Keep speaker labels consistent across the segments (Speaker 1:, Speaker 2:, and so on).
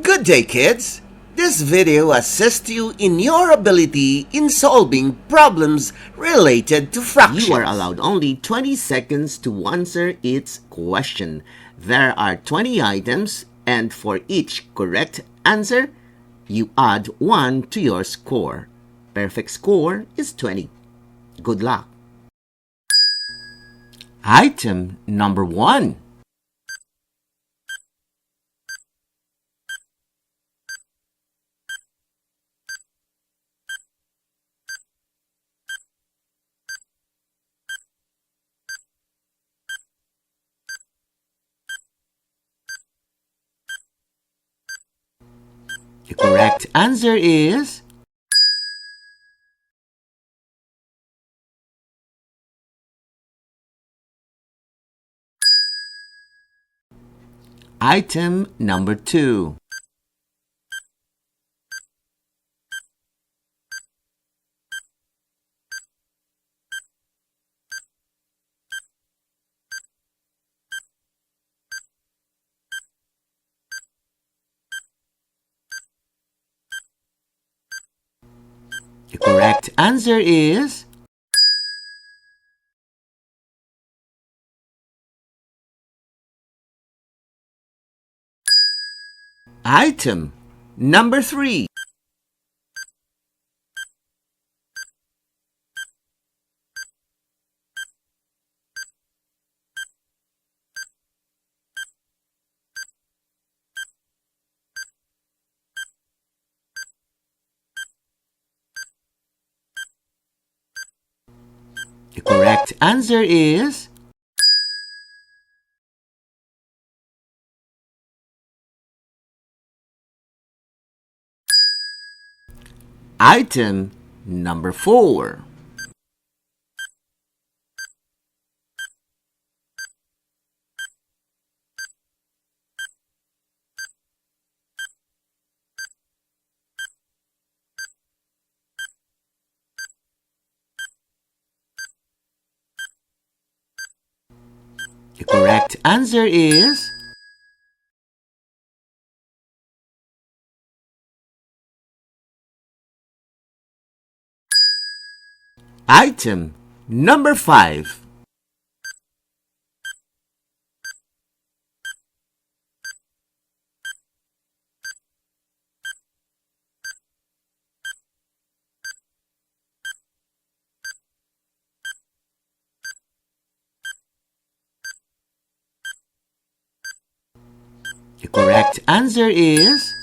Speaker 1: Good day, kids! This video assists you in your ability in solving problems related to fractions.
Speaker 2: You are allowed only 20 seconds to answer its question. There are 20 items, and for each correct answer, you add 1 to your score. Perfect score is 20. Good luck. Item number 1. The correct answer is item number 2. The correct answer is item number 3. The correct answer is item number 4. The correct answer is item number 5. The correct answer is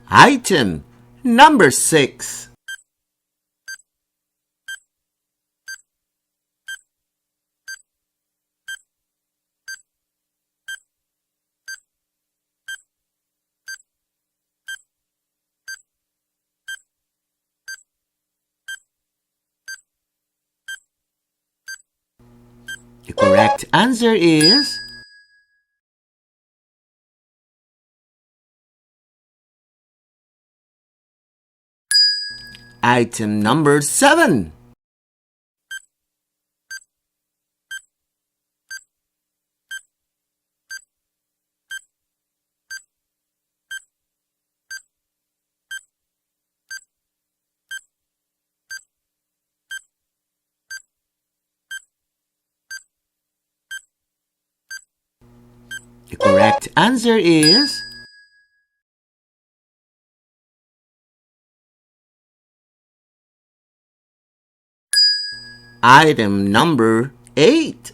Speaker 2: item number 6. The correct answer is item number 7. The correct answer is item number 8.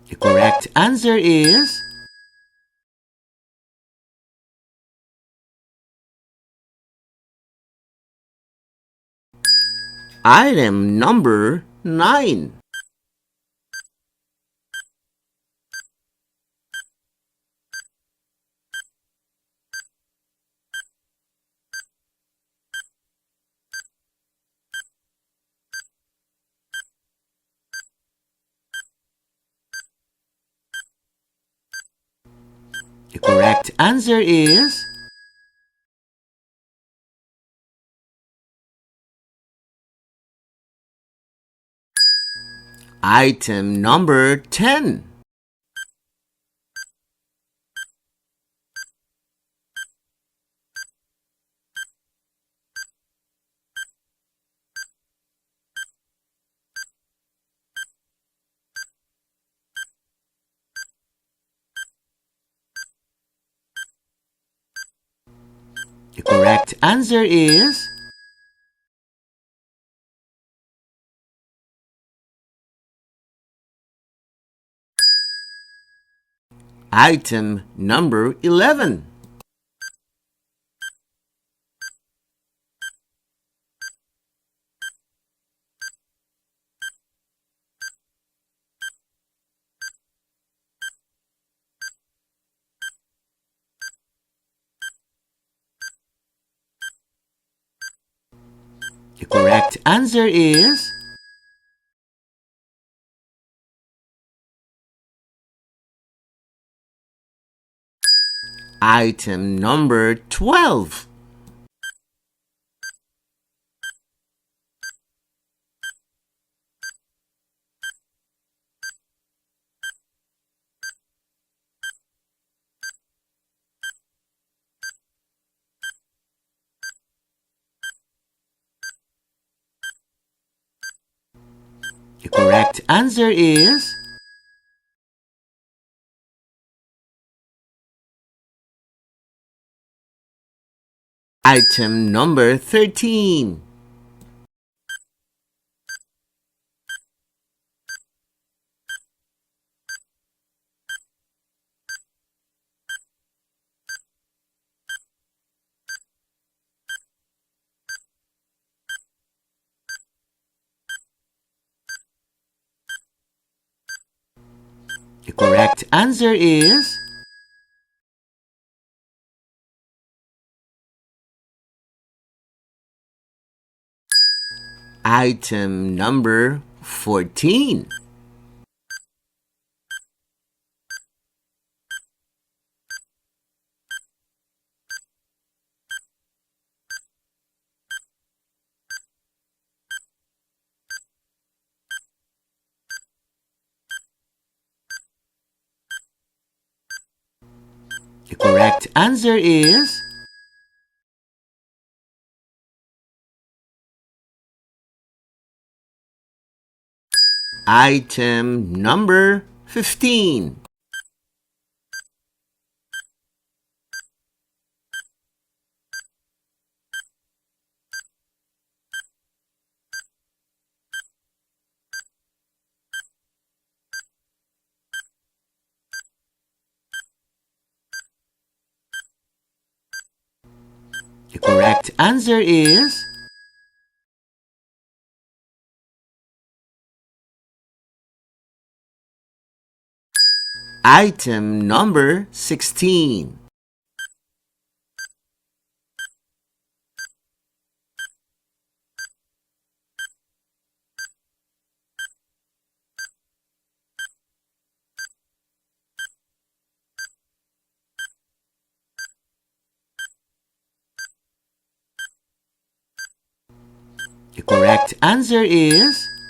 Speaker 2: The correct answer is item number 9. The correct answer is item number 10. The correct answer is item number 11. The correct answer is item number 12. The correct answer is item number 13. The correct answer is item number 14. The correct answer is item number 15. The correct answer is item number 16. The correct answer is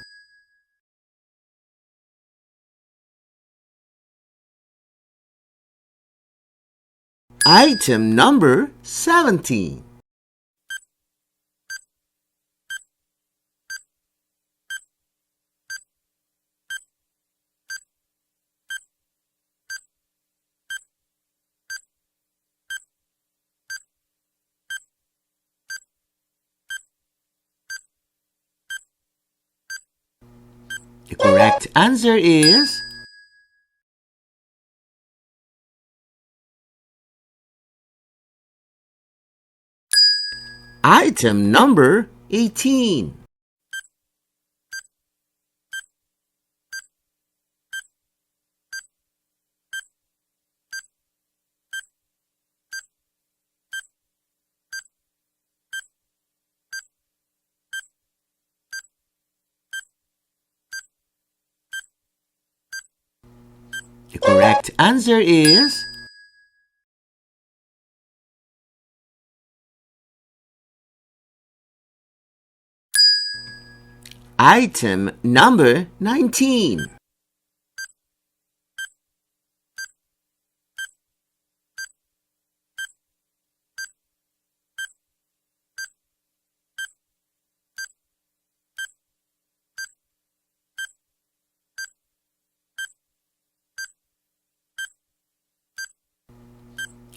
Speaker 2: item number 17. The correct answer is item number 18. The correct answer is item number 19. The correct answer is item number 20. The correct answer is item number 21. The correct answer is item number 22. The correct answer is item number 23. The correct answer is item number 24. The correct answer is item number 17. The correct answer is item number 18. The correct answer is Item number 19.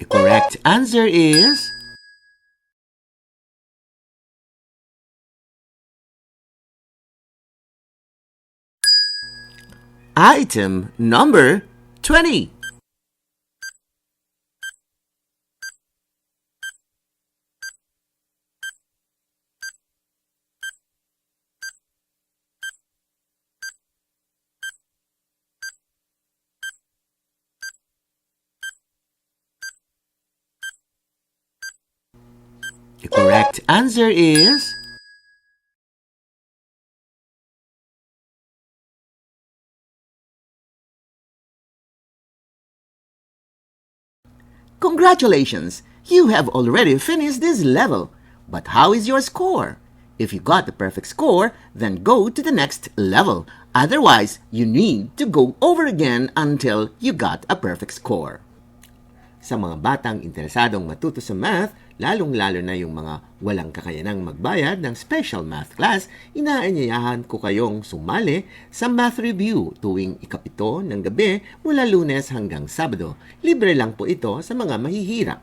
Speaker 2: The correct answer is item number 20. The correct answer is congratulations! You have already finished this level. But how is your score? If you got the perfect score, then go to the next level. Otherwise, you need to go over again until you got a perfect score. Sa mga batang interesadong matuto sa math, lalong-lalo na yung mga walang kakayanang magbayad ng special math class, inaanyayahan ko kayong sumali sa Math Review tuwing ikapito ng gabi mula Lunes hanggang Sabado. Libre lang po ito sa mga mahihirap.